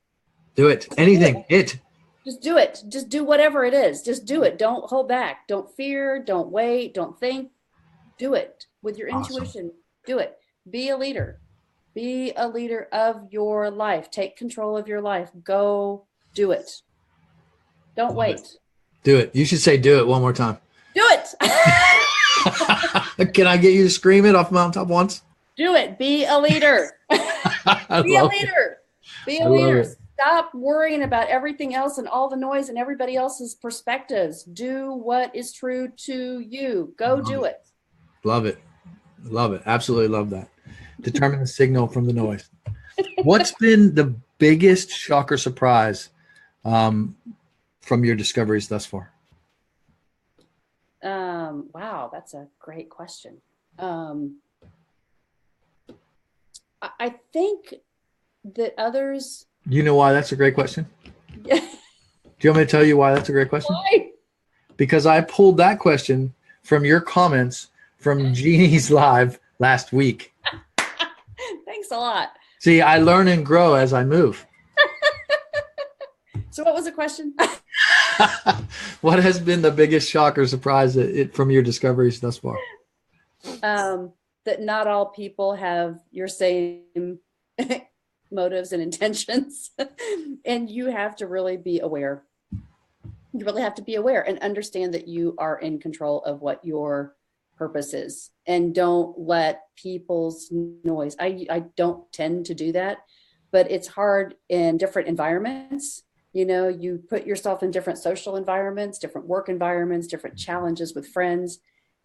Do it. Anything. It.
Just do it. Just do whatever it is. Just do it. Don't hold back. Don't fear. Don't wait. Don't think. Do it with your
Awesome.
intuition. Do it. Be a leader. Be a leader of your life. Take control of your life. Go do it. Don't wait.
Do it. You should say do it one more time.
Do it.
Can I get you to scream it off the mountaintop once?
Do it. Be a leader. Be a leader. Be a leader. Stop worrying about everything else and all the noise and everybody else's perspectives. Do what is true to you. Go do it.
Love it. Love it. Absolutely love that. Determine the signal from the noise. What's been the biggest shock or surprise from your discoveries thus far?
Wow, that's a great question. I think that others.
You know why that's a great question?
Yeah.
Do you want me to tell you why that's a great question?
Why?
Because I pulled that question from your comments from Jeannie's live last week.
Thanks a lot.
See, I learn and grow as I move.
So what was the question?
What has been the biggest shock or surprise from your discoveries thus far?
That not all people have your same motives and intentions. And you have to really be aware. You really have to be aware and understand that you are in control of what your purpose is. And don't let people's noise. I don't tend to do that, but it's hard in different environments. You know, you put yourself in different social environments, different work environments, different challenges with friends.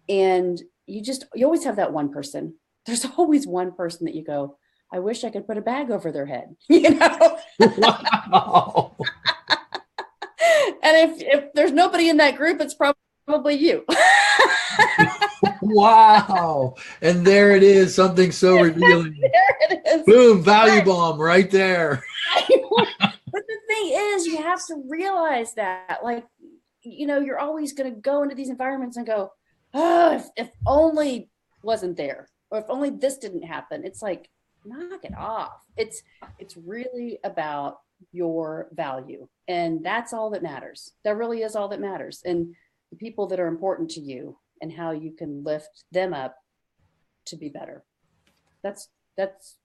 And you always have that one person. There's always one person that you go, I wish I could put a bag over their head, you know?
Wow.
And if there's nobody in that group, it's probably you.
Wow. And there it is, something so revealing.
There it is.
Boom, value bomb right there.
But the thing is, you have to realize that, like, you know, you're always going to go into these environments and go, oh, if only wasn't there, or if only this didn't happen. It's like, knock it off. It's really about your value. And that's all that matters. That really is all that matters. And the people that are important to you and how you can lift them up to be better. That's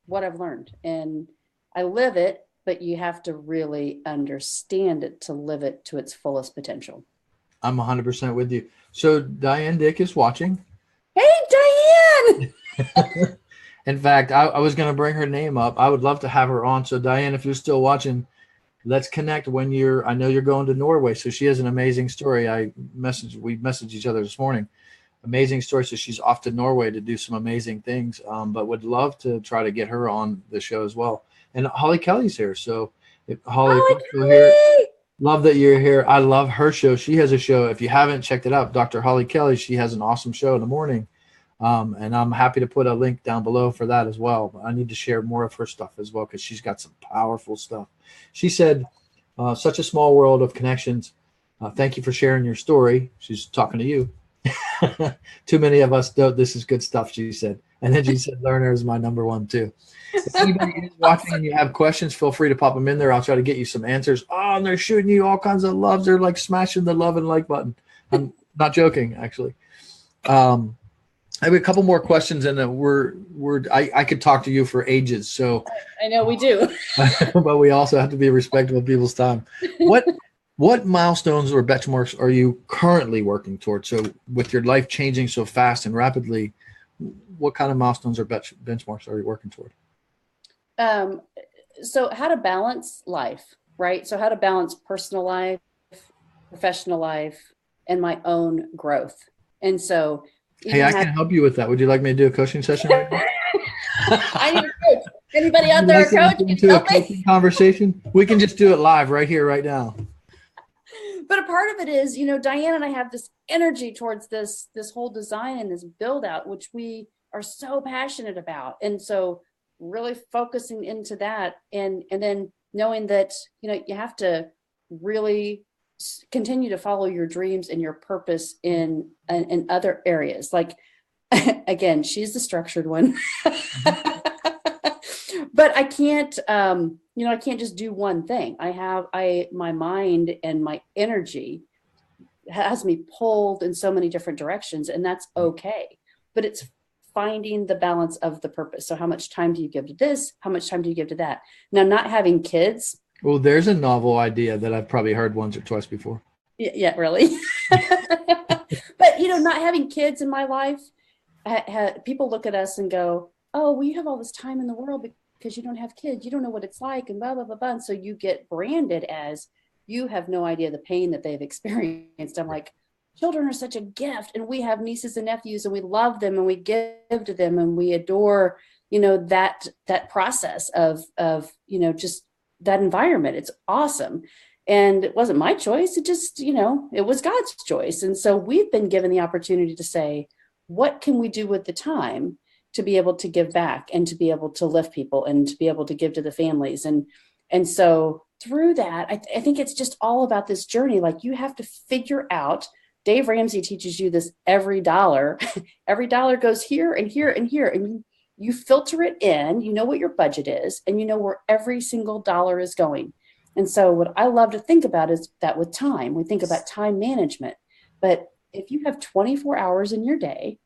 what I've learned. And I live it, but you have to really understand it to live it to its fullest potential.
I'm 100% with you. So Diane Dick is watching.
Hey, Diane!
In fact, I was going to bring her name up. I would love to have her on. So Diane, if you're still watching, let's connect when I know you're going to Norway. So she has an amazing story. We messaged each other this morning. Amazing story. So she's off to Norway to do some amazing things, but would love to try to get her on the show as well. And Holly Kelly's here. So if Holly, if you're here, love that you're here. I love her show. She has a show. If you haven't checked it out, Dr. Holly Kelly, she has an awesome show in the morning. And I'm happy to put a link down below for that as well. But I need to share more of her stuff as well, because she's got some powerful stuff. She said, such a small world of connections. Thank you for sharing your story. She's talking to you. Too many of us don't. This is good stuff, she said. And then she said, learner is my number one too. If anybody is watching and you have questions, feel free to pop them in there. I'll try to get you some answers. Oh, and they're shooting you all kinds of loves. They're like smashing the love and like button. I'm not joking, actually. I have a couple more questions, and I could talk to you for ages. So
I know we do,
but we also have to be respectful of people's time. What milestones or benchmarks are you currently working towards? So with your life changing so fast and rapidly, what kind of milestones or benchmarks are you working toward?
So how to balance life, right? So how to balance personal life, professional life, and my own growth. And so,
hey, I can help you with that. Would you like me to do a coaching session right now?
I need a coach. Anybody out there, a coach?
Into a coaching conversation? We can just do it live right here, right now.
But a part of it is, you know, Diane and I have this energy towards this whole design and this build out, which we are so passionate about. And so really focusing into that and then knowing that, you know, you have to really continue to follow your dreams and your purpose in other areas. Like, again, she's the structured one. but I can't, I can't just do one thing. My mind and my energy has me pulled in so many different directions, and that's okay. But it's finding the balance of the purpose. So how much time do you give to this? How much time do you give to that? Now, not having kids.
Well, there's a novel idea that I've probably heard once or twice before.
Yeah, really. But, not having kids in my life, people look at us and go, oh, well, you have all this time in the world because you don't have kids. You don't know what it's like, and blah, blah, blah, blah. And so you get branded as you have no idea the pain that they've experienced. I'm like, children are such a gift, and we have nieces and nephews, and we love them, and we give to them, and we adore, that process of just that environment. It's awesome. And it wasn't my choice. It just, it was God's choice. And so we've been given the opportunity to say, what can we do with the time to be able to give back and to be able to lift people and to be able to give to the families? And so through that, I think it's just all about this journey. Like, you have to figure out, Dave Ramsey teaches you this, every dollar goes here and here and here. And you filter it in, you know what your budget is, and you know where every single dollar is going. And so what I love to think about is that with time, we think about time management. But if you have 24 hours in your day,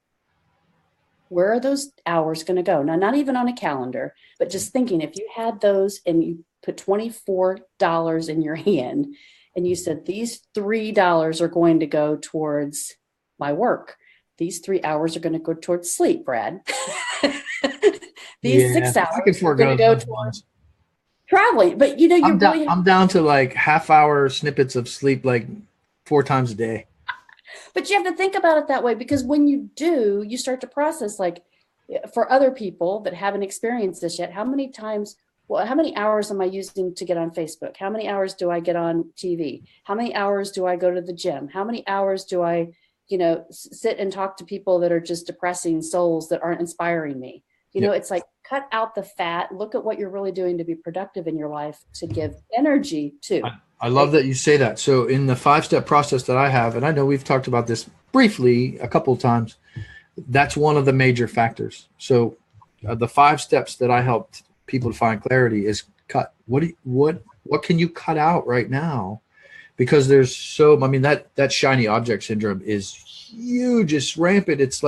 where are those hours going to go? Now, not even on a calendar, but just thinking, if you had those and you put $24 in your hand and you said, these $3 are going to go towards my work. These 3 hours are going to go towards sleep, Brad. These 6 hours are going to go towards traveling. But
I'm down to like half-hour snippets of sleep, like 4 times a day.
But you have to think about it that way, because when you do, you start to process, like, for other people that haven't experienced this yet, how many hours am I using to get on Facebook? How many hours do I get on TV? How many hours do I go to the gym? How many hours do I, sit and talk to people that are just depressing souls that aren't inspiring me? It's like, cut out the fat, look at what you're really doing to be productive in your life, to give energy to.
I love that you say that. So in the 5-step process that I have, and I know we've talked about this briefly a couple of times, that's one of the major factors. So the 5 steps that I helped people to find clarity is cut. What can you cut out right now? Because there's that shiny object syndrome is huge. It's rampant. It's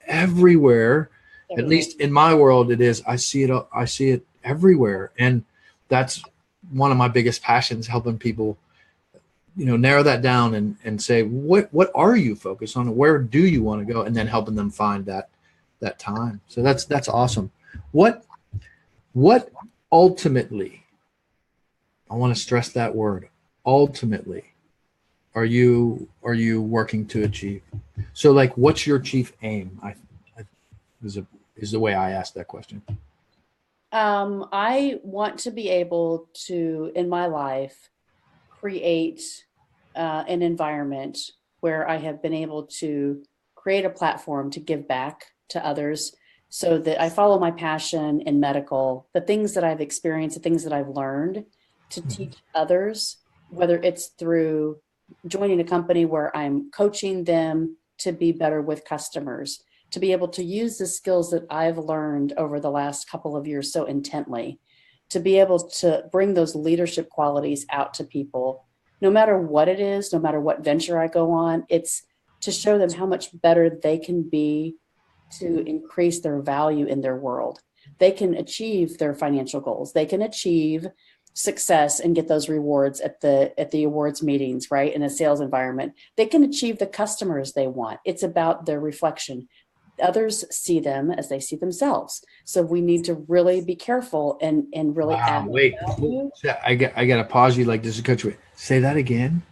everywhere. At least in my world, it is. I see it everywhere. And that's one of my biggest passions, helping people, narrow that down and say, what are you focused on? Where do you want to go? And then helping them find that time. So that's awesome. What ultimately, I want to stress that word, ultimately, are you working to achieve? So, like, what's your chief aim? Is the way I ask that question.
I want to be able to, in my life, create an environment where I have been able to create a platform to give back to others, so that I follow my passion in medical, the things that I've experienced, the things that I've learned, to teach others, whether it's through joining a company where I'm coaching them to be better with customers, to be able to use the skills that I've learned over the last couple of years so intently, to be able to bring those leadership qualities out to people, no matter what it is, no matter what venture I go on. It's to show them how much better they can be, to increase their value in their world. They can achieve their financial goals. They can achieve success and get those rewards at the awards meetings, right? In a sales environment. They can achieve the customers they want. It's about their reflection. Others see them as they see themselves. So we need to really be careful and really add value.
I got to pause you like this is coach. Say that again.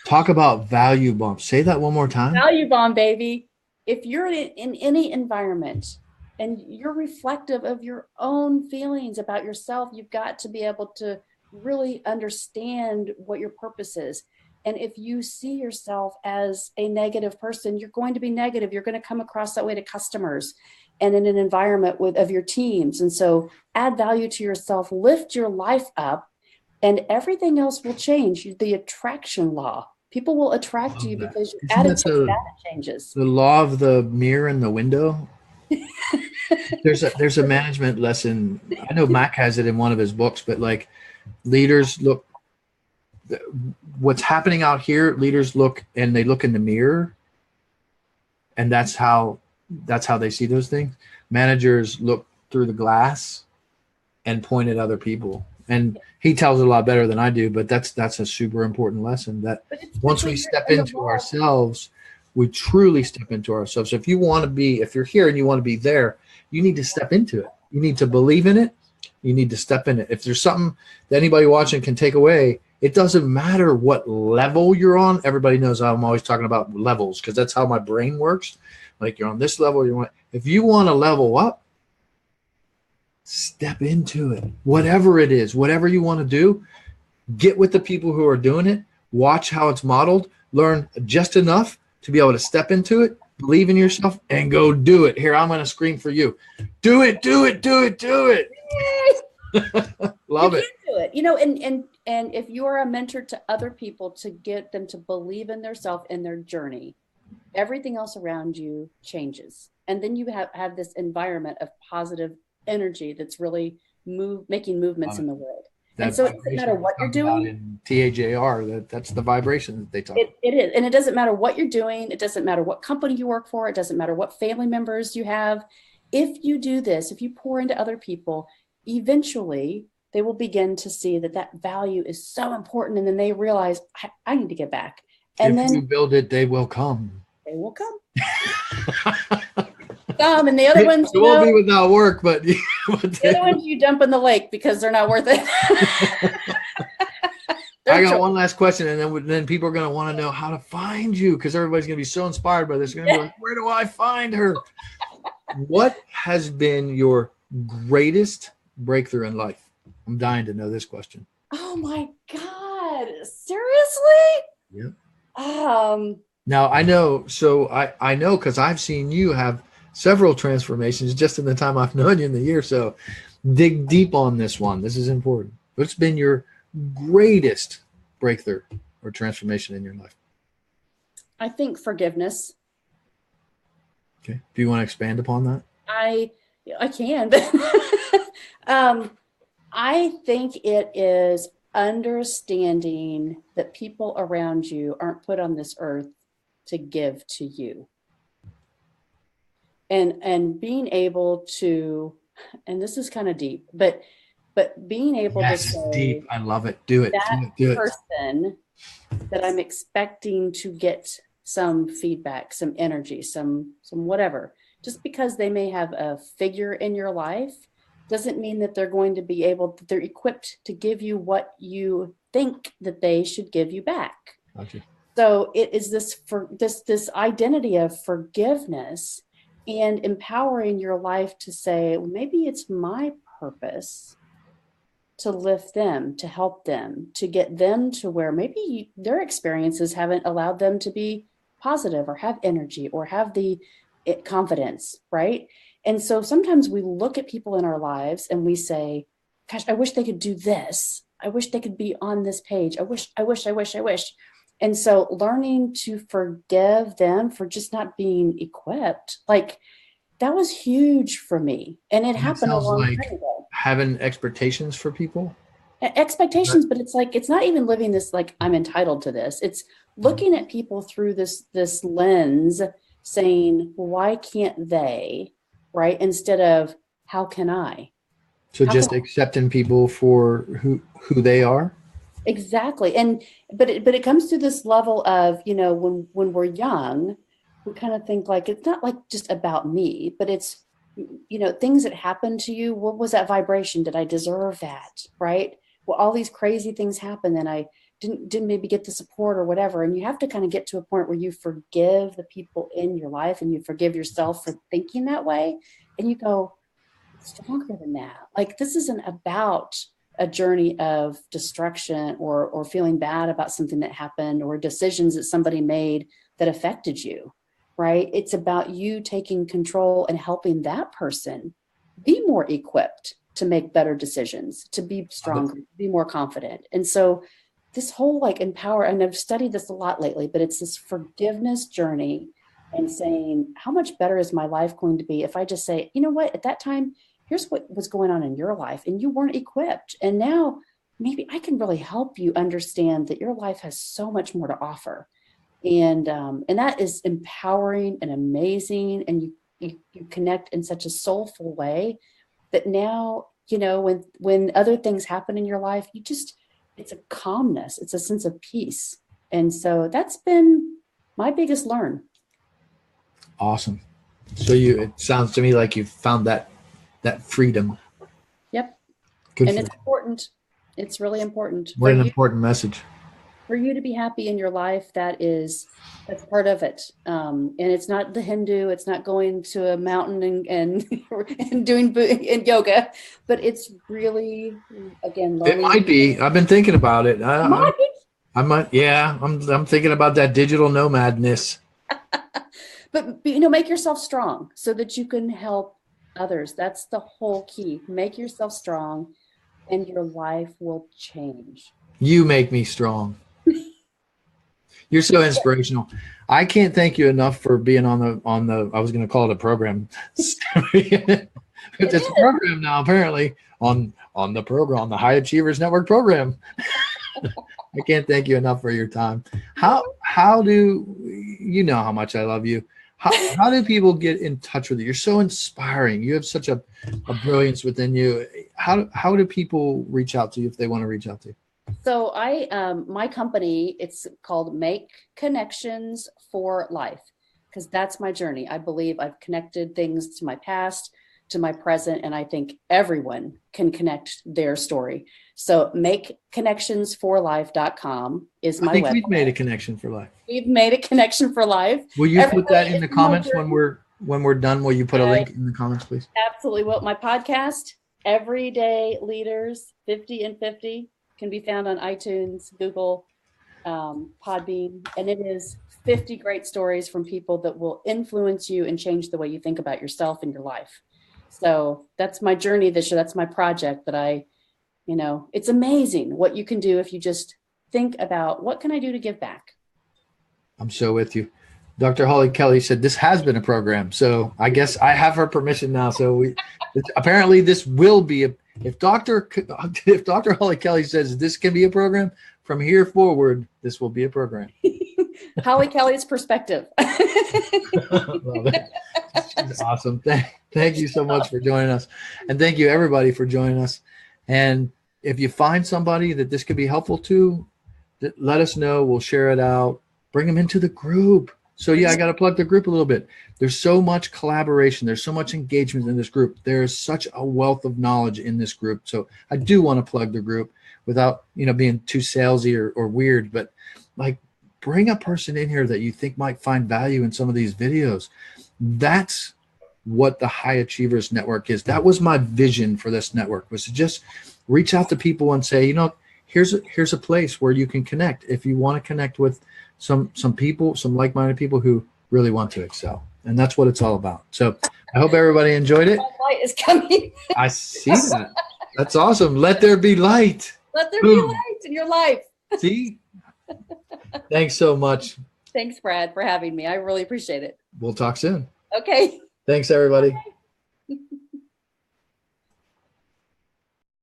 Talk about value bomb. Say that one more time.
Value bomb, baby. If you're in any environment and you're reflective of your own feelings about yourself, you've got to be able to really understand what your purpose is. And if you see yourself as a negative person, you're going to be negative. You're going to come across that way to customers and in an environment of your teams. And so add value to yourself, lift your life up, and everything else will change. The attraction law. People will attract you because your attitude changes.
The law of the mirror and the window. There's a management lesson. I know Mac has it in one of his books, but like leaders look what's happening out here, leaders look and they look in the mirror, and that's how they see those things. Managers look through the glass and point at other people. And he tells it a lot better than I do, but that's a super important lesson that once we step into ourselves, we truly step into ourselves. So if you're here and you want to be there, you need to step into it. You need to believe in it. You need to step in it. If there's something that anybody watching can take away, it doesn't matter what level you're on. Everybody knows I'm always talking about levels because that's how my brain works. Like you're on this level, if you want to level up, step into it. Whatever it is, whatever you want to do, get with the people who are doing it, watch how it's modeled, learn just enough to be able to step into it, believe in yourself, and go do it. Here, I'm going to scream for you. Do it, do it, do it, do it. Love it.
Do it. And if you're a mentor to other people to get them to believe in themselves and their journey, everything else around you changes. And then you have this environment of positive energy that's really making movements in the world. And so it doesn't matter what you're doing.
In TAJR, that's the vibration that they talk about.
It is. And it doesn't matter what you're doing. It doesn't matter what company you work for. It doesn't matter what family members you have. If you do this, if you pour into other people, eventually they will begin to see that value is so important. And then they realize, I need to get back. And
if
then
you build it, they will come.
They will come. And the other ones,
it won't be without work, but
the other ones you dump in the lake because they're not worth it.
I got one last question, and then people are going to want to know how to find you because everybody's going to be so inspired by this. They're going to be like, where do I find her? What has been your greatest breakthrough in life? I'm dying to know this question.
Oh my God. Seriously?
Yeah. Now I know, I know because I've seen you have several transformations just in the time I've known you in the year. So dig deep on this one. This is important. What's been your greatest breakthrough or transformation in your life?
I think forgiveness.
Okay. Do you want to expand upon that?
I can, but I think it is understanding that people around you aren't put on this earth to give to you. And being able to, and this is kind of deep, but being able to say,
it's deep. I love it. Do it.
That
do it.
person that I'm expecting to get some feedback, some energy, some whatever, just because they may have a figure in your life doesn't mean that they're going to be they're equipped to give you what you think that they should give you back.
Gotcha.
So it is this identity of forgiveness and empowering your life to say, well, maybe it's my purpose to lift them, to help them, to get them to where maybe their experiences haven't allowed them to be positive or have energy or have the confidence, right? And so sometimes we look at people in our lives and we say, gosh, I wish they could do this. I wish they could be on this page. I wish. And so learning to forgive them for just not being equipped, like that was huge for me. And it happened a long time ago.
Having expectations for people?
Expectations, but it's like, it's not even living this, like I'm entitled to this. It's looking at people through this lens saying, well, why can't they? Right? Instead of how can I?
So just accepting people for who they are?
Exactly. But it comes to this level of, when we're young, we kind of think like, it's not like just about me, but it's, things that happen to you. What was that vibration? Did I deserve that? Right? Well, all these crazy things happen and I didn't maybe get the support or whatever. And you have to kind of get to a point where you forgive the people in your life and you forgive yourself for thinking that way. And you go, it's stronger than that. Like, this isn't about a journey of destruction or feeling bad about something that happened or decisions that somebody made that affected you, right? It's about you taking control and helping that person be more equipped to make better decisions, to be stronger, to be more confident. And so this whole empower, and I've studied this a lot lately, but it's this forgiveness journey and saying, how much better is my life going to be if I just say, you know what, at that time, here's what was going on in your life and you weren't equipped. And now maybe I can really help you understand that your life has so much more to offer. And that is empowering and amazing. And you connect in such a soulful way that now, when other things happen in your life, it's a calmness, it's a sense of peace. And so that's been my biggest learn.
Awesome. So it sounds to me like you've found that freedom.
Yep.
Good
and it's important. It's really important.
What an important message.
For you to be happy in your life, that's part of it. And it's not the Hindu, it's not going to a mountain and doing yoga, but it's really, again, learning.
It might be. I've been thinking about it. I might. Yeah, I'm thinking about that digital nomadness.
But make yourself strong so that you can help others. That's the whole key. Make yourself strong, and your life will change. You
make me strong. You're so inspirational. I can't thank you enough for being on the. I was going to call it a program. It's a program now, apparently on the program, on the High Achievers Network program. I can't thank you enough for your time. How do you know how much I love you? How do people get in touch with you? You're so inspiring. You have such a brilliance within you. How do people reach out to you if they want to reach out to you?
So my company, it's called Make Connections for Life, because that's my journey. I believe I've connected things to my past, to my present, and I think everyone can connect their story. So makeconnectionsforlife.com is my website. I think
we've made a connection for life.
We've made a connection for life.
Will you put that in the comments when we're done? Will you put a link in the comments, please?
Absolutely. Well, my podcast, Everyday Leaders 50 and 50, can be found on iTunes, Google, Podbean, and it is 50 great stories from people that will influence you and change the way you think about yourself and your life. So that's my journey this year. That's my project that it's amazing what you can do if you just think about, what can I do to give back?
I'm so with you. Dr. Holly Kelly said this has been a program. So I guess I have her permission now. So apparently this will be if Dr. Holly Kelly says this can be a program, from here forward, this will be a program.
Holly Kelly's perspective.
Love it. She's awesome. Thank you so much for joining us. And thank you everybody for joining us. And if you find somebody that this could be helpful to, let us know. We'll share it out. Bring them into the group. So yeah, I got to plug the group a little bit. There's so much collaboration. There's so much engagement in this group. There's such a wealth of knowledge in this group. So I do want to plug the group without, being too salesy or weird, but like bring a person in here that you think might find value in some of these videos. That's what the High Achievers Network is. That was my vision for this network, was to just reach out to people and say, here's a place where you can connect if you want to connect with some people, some like-minded people who really want to excel. And that's what it's all about. So I hope everybody enjoyed it.
Light is coming.
I see that. That's awesome. Let there be light.
Let there be light in your life.
See? Thanks so much.
Thanks, Brad, for having me. I really appreciate it.
We'll talk soon.
Okay.
Thanks, everybody. Bye.